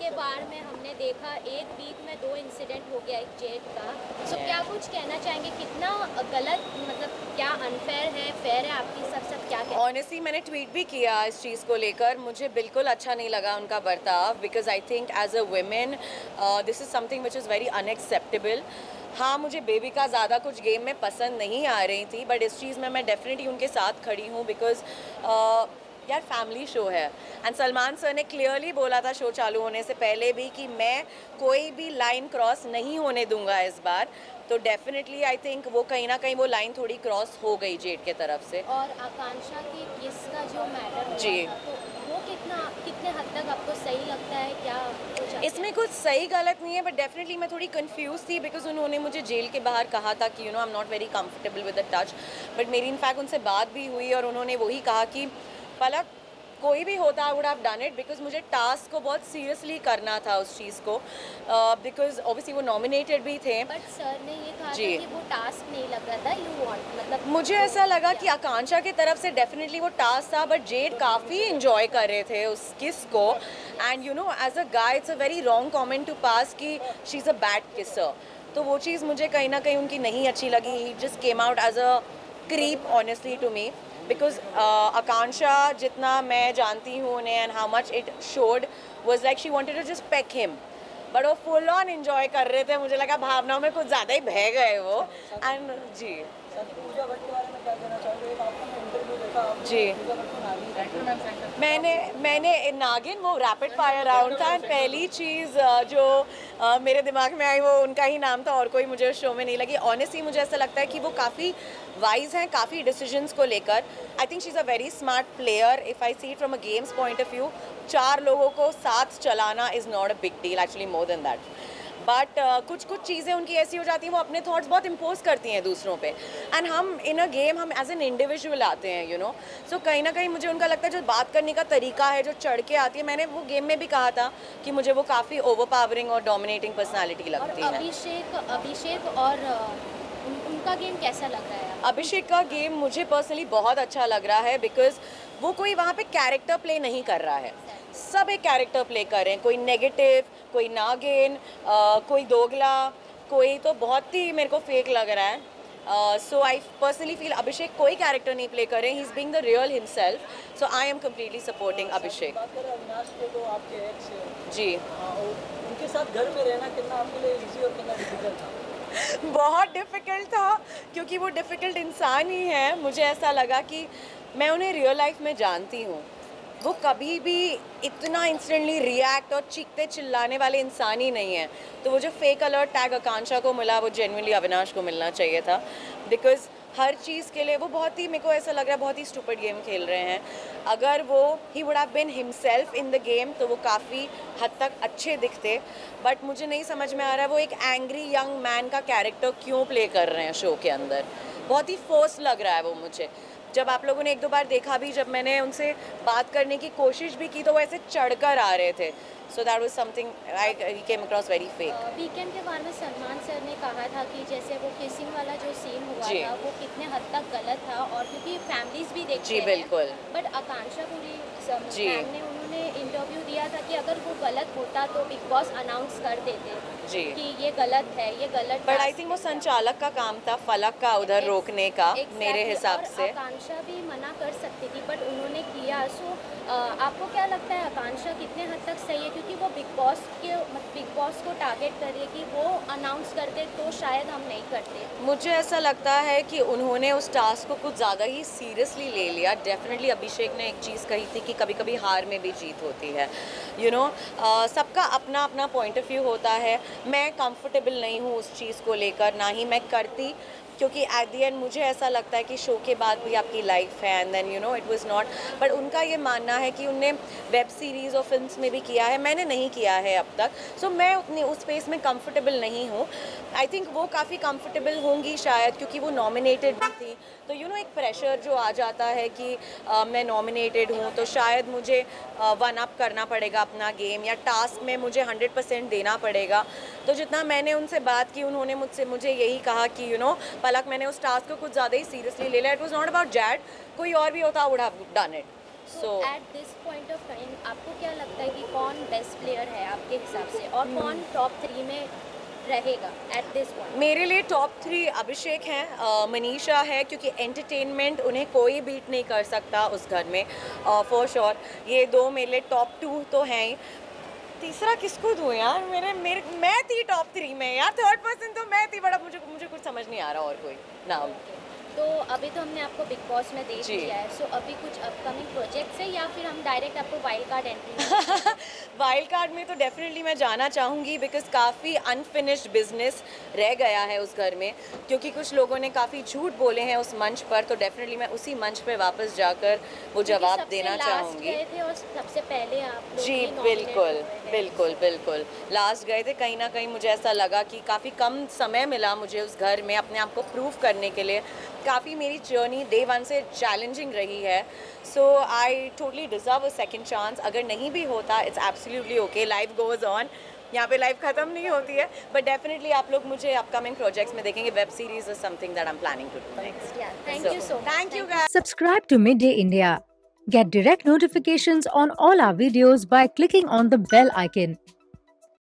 के बार में हमने देखा एक वीक में 2 इंसिडेंट हो गया एक जेट का। तो क्या कुछ कहना चाहेंगे, कितना गलत, मतलब क्या अनफेयर है, फेयर है, आपकी सब क्या कहना? ऑनेस्टली मैंने ट्वीट भी किया इस चीज़ को लेकर, मुझे बिल्कुल अच्छा नहीं लगा उनका बर्ताव, because I think as a women this is something which is very unacceptable. हाँ, मुझे बेबी का ज़्यादा कुछ गेम में पसंद नहीं आ रही थी, बट इस चीज़ में मैं डेफिनेटली उनके साथ खड़ी हूँ, बिकॉज यार फैमिली शो है। एंड सलमान सर ने क्लियरली बोला था शो चालू होने से पहले भी कि मैं कोई भी लाइन क्रॉस नहीं होने दूंगा इस बार। तो डेफिनेटली आई थिंक वो कहीं ना कहीं वो लाइन थोड़ी क्रॉस हो गई जेट के तरफ से। और आकांक्षा की किस का जो मैटर हुआ जी। था, तो वो कितने हद तक आपको सही लगता है, क्या कुछ इसमें कुछ सही गलत नहीं है, बट डेफिनेटली मैं थोड़ी कंफ्यूज थी, बिकॉज उन्होंने मुझे जेल के बाहर कहा था कि I am not very comfortable with the touch. But मेरी इनफैक्ट उनसे बात भी हुई और उन्होंने वही कहा कि पलक कोई भी होता I would have done it, because मुझे टास्क को बहुत सीरियसली करना था उस चीज़ को, बिकॉज ऑब्वियसली वो नॉमिनेटेड भी थे। बट सर ने ये कहा था जी। कि वो टास्क नहीं लग रहा था, यू वांट, मतलब मुझे ऐसा लगा कि आकांक्षा की तरफ से डेफिनेटली वो टास्क था, बट जेड काफ़ी इंजॉय कर रहे थे उस किस को। And you know as a guy it's a very wrong comment to pass कि she is a bad kisser. तो वो चीज़ मुझे कहीं ना कहीं उनकी नहीं अच्छी लगी। He just came out as a creep honestly to me, because Akanksha जितना मैं जानती हूँ उन्हें and how much it showed was like she wanted to just peck him, but वो फुल ऑन एंजॉय कर रहे थे। मुझे लगा भावनाओं में कुछ ज़्यादा ही बह गए वो। एंड जी पूजा भट्ट के बारे में क्या कहना चाहोगे? एक आपका मैं इंटरव्यू देखा, आपने जी। पूजा भट्ट को नागिन मैंने नागिन वो रैपिड फायर राउंड था, एंड पहली चीज़ जो मेरे दिमाग में आई वो उनका ही नाम था, और कोई मुझे उस शो में नहीं लगी। ऑनेस्टली मुझे ऐसा लगता है कि वो काफ़ी वाइज हैं काफ़ी डिसीजंस को लेकर। I think she is a very smart player if I see from a games point of view. 4 लोगों को साथ चलाना is not a big deal, actually more than that. But कुछ चीज़ें उनकी ऐसी हो जाती हैं, वो अपने थॉट्स बहुत इम्पोज करती हैं दूसरों पे, एंड हम इन अ गेम हम एज एन इंडिविजुअल आते हैं, यू नो। सो कहीं ना कहीं मुझे उनका लगता है जो बात करने का तरीका है, जो चढ़ के आती है, मैंने वो गेम में भी कहा था कि मुझे वो काफ़ी ओवर पावरिंग और डोमिनेटिंग पर्सनैलिटी और लगती है। अभिषेक और उनका गेम कैसा लग रहा है आपको? अभिषेक का गेम मुझे पर्सनली बहुत अच्छा लग रहा है, बिकॉज वो कोई वहाँ पे कैरेक्टर प्ले नहीं कर रहा है, सब एक कैरेक्टर प्ले कर रहे हैं। कोई नेगेटिव, कोई नागिन, कोई दोगला, कोई तो बहुत ही मेरे को फेक लग रहा है। सो आई पर्सनली फील अभिषेक कोई कैरेक्टर नहीं प्ले कर रहे हैं, he is being the real himself. So I am completely supporting Abhishek. बात करें अविनाश के, तो आपके एक्स हैं। जी। और उनके साथ घर में रहना कितना आपके लिए इजी और कितना डिफिकल्ट था? बहुत डिफ़िकल्ट था, क्योंकि वो डिफ़िकल्ट इंसान ही है। मुझे ऐसा लगा कि मैं उन्हें रियल लाइफ में जानती हूँ, वो कभी भी इतना इंस्टेंटली रिएक्ट और चीखते चिल्लाने वाले इंसान ही नहीं है। तो वो जो फेक अलर्ट टैग आकांक्षा को मिला, वो जेन्युइनली अविनाश को मिलना चाहिए था, बिकॉज हर चीज़ के लिए वो बहुत ही, मेरे को ऐसा लग रहा है बहुत ही स्टूपिड गेम खेल रहे हैं। अगर वो he would have been himself in the game तो वो काफ़ी हद तक अच्छे दिखते। बट मुझे नहीं समझ में आ रहा है वो एक एंग्री यंग मैन का कैरेक्टर क्यों प्ले कर रहे हैं शो के अंदर। बहुत ही फोर्स लग रहा है वो मुझे। जब आप लोगों ने 1-2 बार देखा भी, जब मैंने उनसे बात करने की कोशिश भी की तो वो ऐसे चढ़कर आ रहे थे। So that was something I came across very fake. Weekend के बारे में सलमान सर ने कहा था कि जैसे वो किसिंग वाला जो सीन हुआ जी। था वो कितने हद तक गलत था, और क्योंकि फैमिलीज भी देखते जी, हैं। बिल्कुल। बट आकांक्षा पूरी जी। मैम ने उन्होंने इंटरव्यू दिया था कि अगर वो गलत होता तो बिग बॉस अनाउंस कर देते जी। कि ये गलत है, ये गलत। बट आई थिंक वो संचालक का काम था फलक का उधर रोकने का, मेरे हिसाब से। आकांक्षा भी मना कर सकती थी बट उन्होंने किया। सो आपको क्या लगता है आकांक्षा कितने हद तक सही है, क्योंकि वो बिग बॉस को टारगेट कर रही है कि वो अनाउंस कर दे तो शायद हम नहीं करते। मुझे ऐसा लगता है कि उन्होंने उस टास्क को कुछ ज़्यादा ही सीरियसली ले लिया। डेफिनेटली अभिषेक ने एक चीज़ कही थी कि कभी कभी हार में भी जीत होती है, यू नो। सबका अपना अपना पॉइंट ऑफ व्यू होता है। मैं कंफर्टेबल नहीं हूँ उस चीज़ को लेकर, ना ही मैं करती, क्योंकि एट दी एंड मुझे ऐसा लगता है कि शो के बाद भी आपकी लाइफ है, and then you know it was not. But उनका ये मानना है कि उनने वेब सीरीज़ और फिल्म्स में भी किया है, मैंने नहीं किया है अब तक। सो मैं उतनी उस स्पेस में कंफर्टेबल नहीं हूँ। आई थिंक वो काफ़ी कंफर्टेबल होंगी शायद, क्योंकि वो नॉमिनेटेड भी थी। तो यू नो एक प्रेशर जो आ जाता है कि मैं नॉमिनेटेड हूँ तो शायद मुझे वन अप करना पड़ेगा अपना गेम, या टास्क में मुझे 100% देना पड़ेगा। तो जितना मैंने उनसे बात की, उन्होंने मुझे यही कहा कि यू नो पलक, मैंने उस टास्क को कुछ ज़्यादा ही सीरियसली ले लिया। It was not about Z, कोई और भी होता would have done it. So at this point of time आपको क्या लगता है कि कौन बेस्ट प्लेयर है आपके हिसाब से और कौन टॉप 3 में रहेगा एट दिस पॉइंट? मेरे लिए टॉप 3 अभिषेक हैं, मनीषा है, क्योंकि एंटरटेनमेंट उन्हें कोई बीट नहीं कर सकता उस घर में, फॉर श्योर। ये दो मेरे लिए टॉप 2 तो हैं ही। तीसरा किसको दूँ यार? मेरे मेरे मैं थी टॉप 3 में यार, थर्ड पर्सन तो मैं थी, बड़ा मुझे कुछ समझ नहीं आ रहा और कोई नाम। तो अभी तो हमने आपको बिग बॉस में देख जी। लिया है, सो अभी कुछ अपकमिंग प्रोजेक्ट्स है या फिर हम डायरेक्ट आपको wild card entry? Wild card में तो डेफिनेटली मैं जाना चाहूँगी, बिकॉज काफ़ी अनफिनिश्ड बिजनेस रह गया है उस घर में, क्योंकि कुछ लोगों ने काफ़ी झूठ बोले हैं उस मंच पर। तो डेफिनेटली मैं उसी मंच पे वापस जाकर वो जवाब देना चाहूँगी। गए थे और सबसे पहले आप लोग जी ही nominate बिल्कुल हुए हैं। बिल्कुल बिल्कुल, लास्ट गए थे। कहीं ना कहीं मुझे ऐसा लगा कि काफ़ी कम समय मिला मुझे उस घर में अपने आप को प्रूव करने के लिए। काफ़ी मेरी जर्नी डे 1 से चैलेंजिंग रही है, so I totally deserve a second chance. अगर नहीं भी होता, it's absolutely okay, life goes on. यहाँ पे लाइफ ख़त्म नहीं होती है, बट डेफिनेटली आप लोग मुझे अपकमिंग प्रोजेक्ट्स में देखेंगे। Web series is something that I am planning to do next. Thank you so much. Thank you guys. Subscribe to Midday India. Get direct notifications on all our videos by clicking on the bell icon.